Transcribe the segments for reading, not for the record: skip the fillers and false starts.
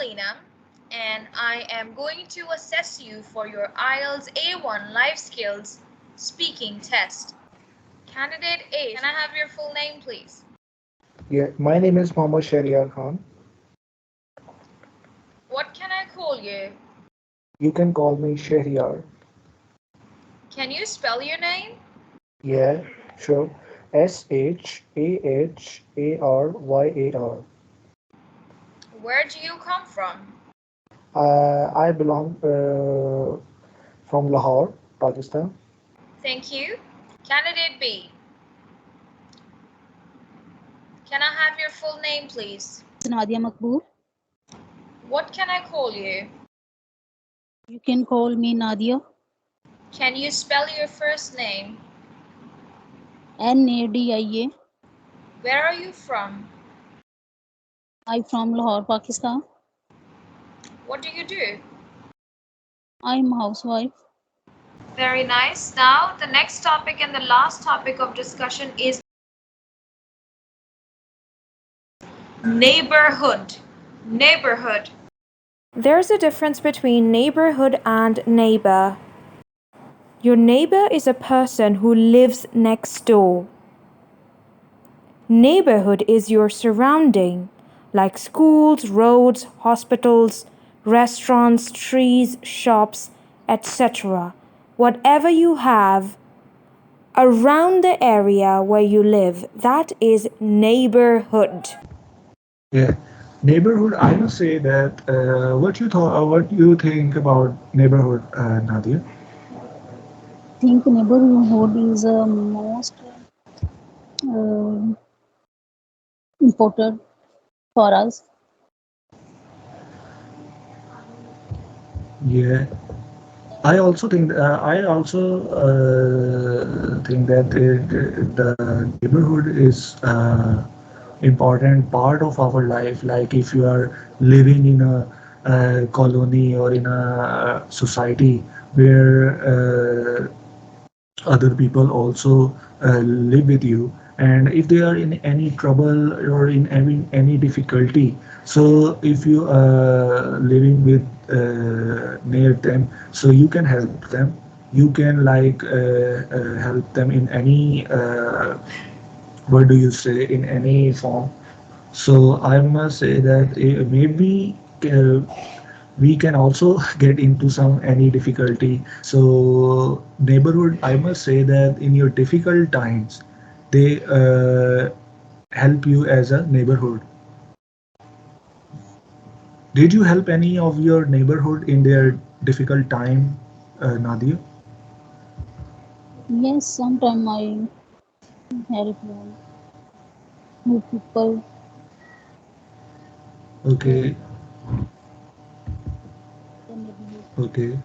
Alina, and I am going to assess you for your IELTS A1 Life Skills Speaking Test. Candidate A, can I have your full name, please? Yeah, my name is Mohammad Shahryar Khan. What can I call you? You can call me Shahryar. Can you spell your name? Yeah, sure. Shahryar. Where do you come from? I belong from Lahore, Pakistan. Thank you. Candidate B, can I have your full name, please? Nadia Makbul. What can I call you? You can call me Nadia. Can you spell your first name? Nadia. Where are you from? I'm from Lahore, Pakistan. What do you do? I'm a housewife. Very nice. Now, the next topic and the last topic of discussion is neighborhood. Neighborhood. There's a difference between neighborhood and neighbor. Your neighbor is a person who lives next door. Neighborhood is your surrounding, like schools, roads, hospitals, restaurants, trees, shops, etc. Whatever you have around the area where you live, that is neighborhood. Yeah, neighborhood. I must say that what you think about neighborhood, Nadia? I think neighborhood is most uh, important for us. Yeah, I also think that the neighborhood is important part of our life. Like if you are living in a colony or in a society where other people also live with you, and if they are in any trouble or in any difficulty, so if you are living with near them, so you can help them, you can help them in any what do you say, in any form. So I must say that maybe we can also get into some any difficulty. So neighborhood, I must say that in your difficult times, they help you as a neighborhood. Did you help any of your neighborhood in their difficult time, Nadia? Yes, sometimes I help new people uh, Okay, the neighborhood. okay.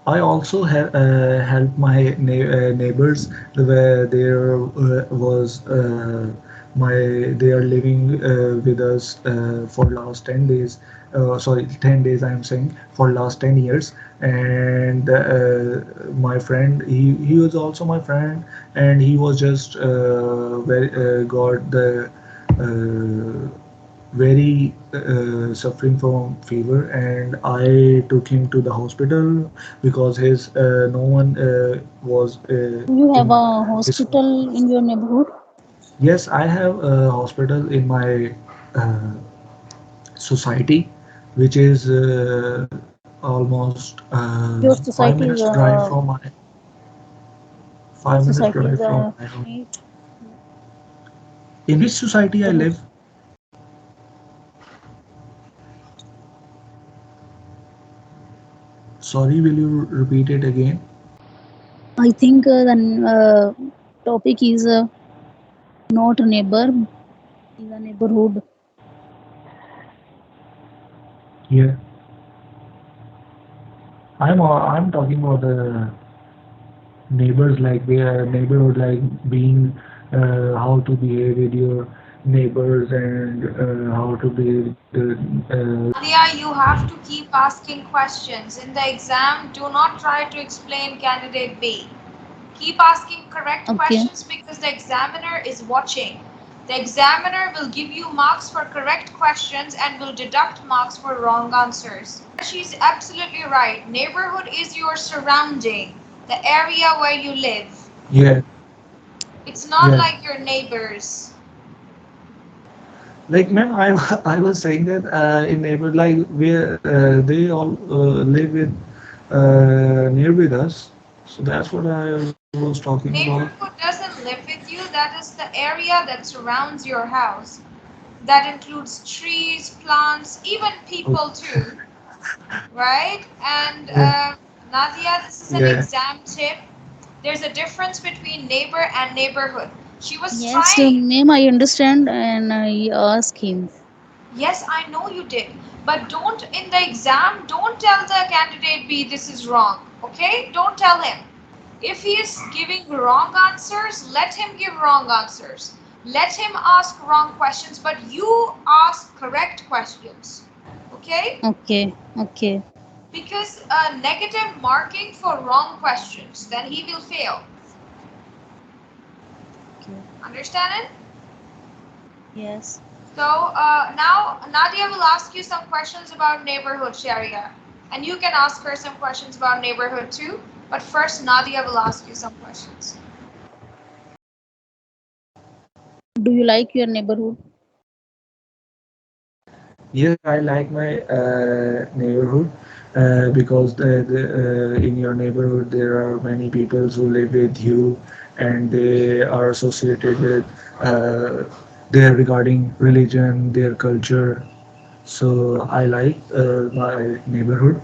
I also helped my neighbors where there was my they are living with us for last 10 days, sorry, 10 days I am saying, for last 10 years. And my friend, he was also my friend, and he was just got the uh, very suffering from fever, and I took him to the hospital because his no one was Do you have in a his home. hospital in your neighborhood? Yes, I have a hospital in my uh, society, which is almost Your 5 minutes society is drive from my your 5 minutes society drive is from a my home. neat In which society I neighborhood. live? Sorry, will you repeat it again? I think the topic is not a neighbor, is a neighborhood. Yeah, I'm talking about the neighbors, like their neighborhood, like being how to behave with your neighbors, and how to behave with the Nadia, you have to keep asking questions. In the exam, do not try to explain candidate B. Keep asking correct Okay. questions because the examiner is watching. The examiner will give you marks for correct questions and will deduct marks for wrong answers. She's absolutely right. Neighborhood is your surrounding, the area where you live. Yeah, It's not yeah. like your neighbors. Like, ma'am, I was saying that in neighbor, like, they all live with near with us. So that's what I was talking about. Neighborhood doesn't live with you, that is the area that surrounds your house. That includes trees, plants, even Oh, people too, right? And yeah, Nadia, this is an yeah. exam tip. There's a difference between neighbor and neighborhood. She was Yes, trying. ma'am, I understand, and I ask him. Yes, I know you did. But don't, in the exam, don't tell the candidate B this is wrong. Okay? Don't tell him. If he is giving wrong answers, let him give wrong answers. Let him ask wrong questions, but you ask correct questions. Okay? Okay, okay, Because negative marking for wrong questions, then he will fail. okay. Understand it? Yes. So now Nadia will ask you some questions about neighborhood, Sharia. And you can ask her some questions about neighborhood too. But first, Nadia will ask you some questions. Do you like your neighborhood? Yes, I like my neighborhood because in your neighborhood there are many people who live with you, and they are associated with uh, their regarding religion, their culture. So I like my neighborhood.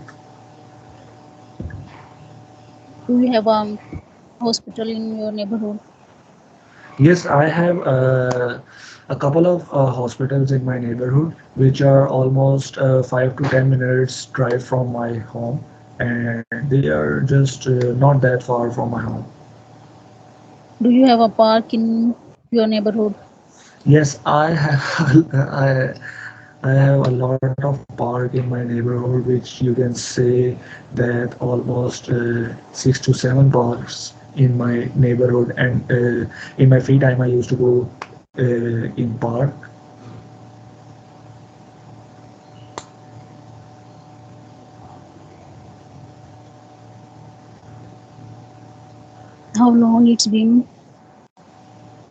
Do you have a hospital in your neighborhood? Yes, I have a couple of hospitals in my neighborhood, which are almost 5 to 10 minutes drive from my home, and they are just not that far from my home. Do you have a park in your neighborhood? Yes, I have I have a lot of park in my neighborhood, which you can say that almost 6 to 7 parks in my neighborhood, and in my free time I used to go in park. How long it's been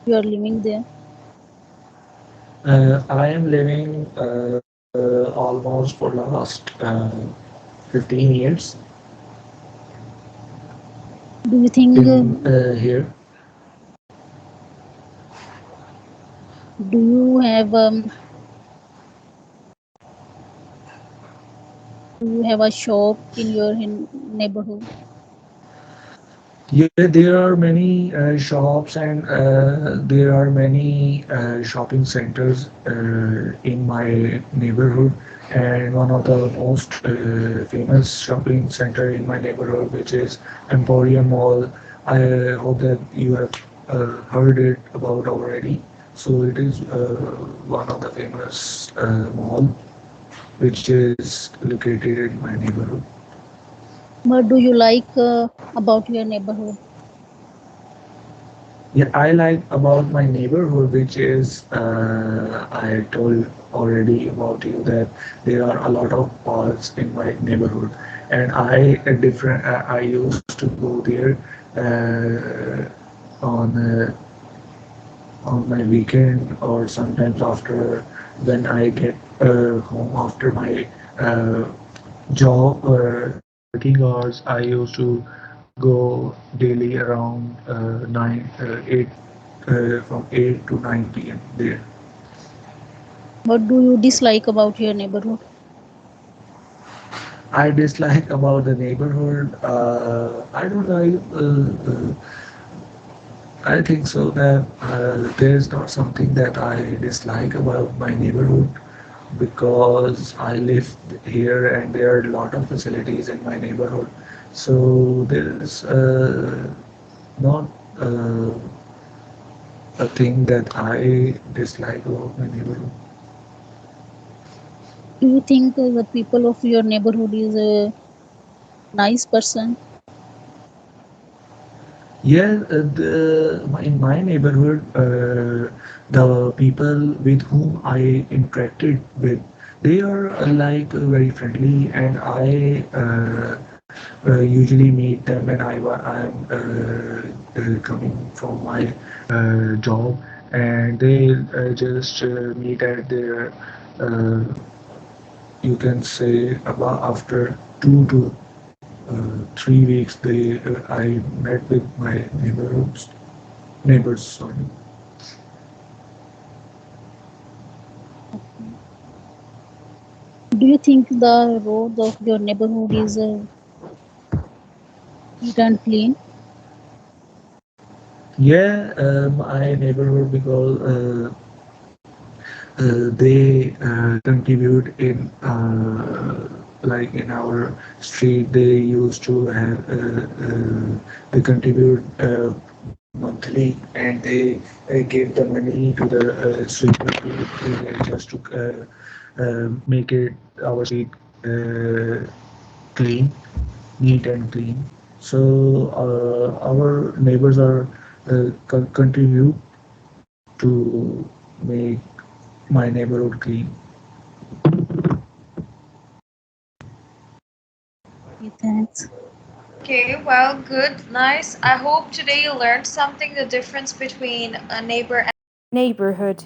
you are living there? I am living almost for last 15 years Do you think in here. do you have do you have a shop in your neighborhood? Yeah, there are many shops, and there are many shopping centers in my neighborhood. And one of the most famous shopping center in my neighborhood, which is Emporium Mall. I hope that you have heard it about already. So it is one of the famous mall which is located in my neighborhood. What do you like about your neighborhood? Yeah, I like about my neighborhood, which is I told already about you that there are a lot of parks in my neighborhood, and I used to go there on on my weekend, or sometimes after when I get home after my job or working hours. I used to go daily around 8 to 9 p.m. there. What do you dislike about your neighborhood? I dislike about the neighborhood. I don't know. I think so that there's not something that I dislike about my neighborhood, because I live here and there are a lot of facilities in my neighborhood. So there's not uh, a thing that I dislike about my neighborhood. Do you think the people of your neighborhood is a nice person? Yeah, in my neighborhood, The people with whom I interacted with, they are very friendly, and I usually meet them when I'm coming from my job, and they just meet at their you can say about after 2 to 3 weeks. I met with my neighbors. Sorry. Okay. Do you think the roads of your neighborhood is neat and clean? Yeah, my neighborhood, because they contribute in in our street. They used to have they contribute monthly, and they give the money to the sweeper just to make it our street uh, clean, neat and clean. So our neighbors are contribute to make my neighborhood clean. Okay, thanks. Okay, well, good, nice. I hope today you learned something, the difference between a neighbor and Neighborhood.